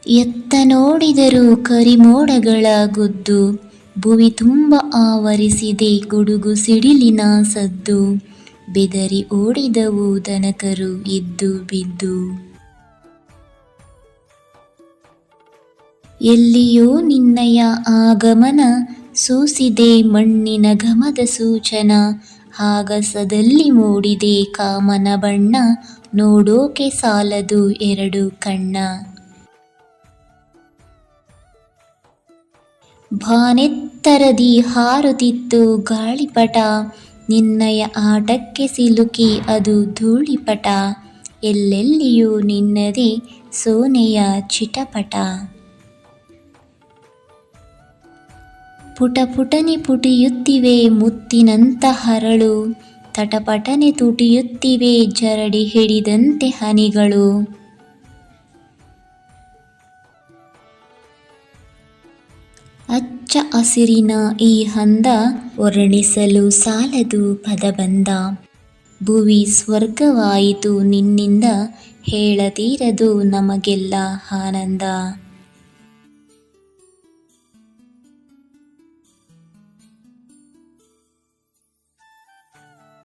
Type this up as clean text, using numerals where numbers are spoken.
ಎತ್ತ ನೋಡಿದರೂ ಕರಿಮೋಡಗಳ ಗುದ್ದು, ಭುವಿ ತುಂಬ ಆವರಿಸಿದೆ ಗುಡುಗು ಸಿಡಿಲಿನ ಸದ್ದು, ಬೆದರಿ ಓಡಿದವು ದನಕರು ಎದ್ದು ಬಿದ್ದು. ಎಲ್ಲಿಯೋ ನಿನ್ನಯ ಆಗಮನ, ಸೂಸಿದೆ ಮಣ್ಣಿನ ಘಮದ ಸೂಚನ, ಆಗಸದಲ್ಲಿ ಮೂಡಿದೆ ಕಾಮನ ಬಣ್ಣ, ನೋಡೋಕೆ ಸಾಲದು ಎರಡು ಕಣ್ಣ. ಬಾನೆತ್ತರದಿ ಹಾರುತ್ತಿತ್ತು ಗಾಳಿಪಟ, ನಿನ್ನಯ ಆಟಕ್ಕೆ ಸಿಲುಕಿ ಅದು ಧೂಳಿಪಟ, ಎಲ್ಲೆಲ್ಲಿಯೂ ನಿನ್ನದೇ ಸೋನೆಯ ಚಿಟಪಟ. ಪುಟಪುಟನೆ ಪುಟಿಯುತ್ತಿವೆ ಮುತ್ತಿನಂಥ ಹರಳು, ತಟಪಟನೆ ತುಟಿಯುತ್ತಿವೆ ಜರಡಿ ಹಿಡಿದಂತೆ ಹನಿಗಳು. ಹಚ್ಚ ಹಸಿರಿನ ಈ ಹಂದ, ವರ್ಣಿಸಲು ಸಾಲದು ಪದಬಂಧ, ಭುವಿ ಸ್ವರ್ಗವಾಯಿತು ನಿನ್ನಿಂದ, ಹೇಳತೀರದು ನಮಗೆಲ್ಲ ಆನಂದ.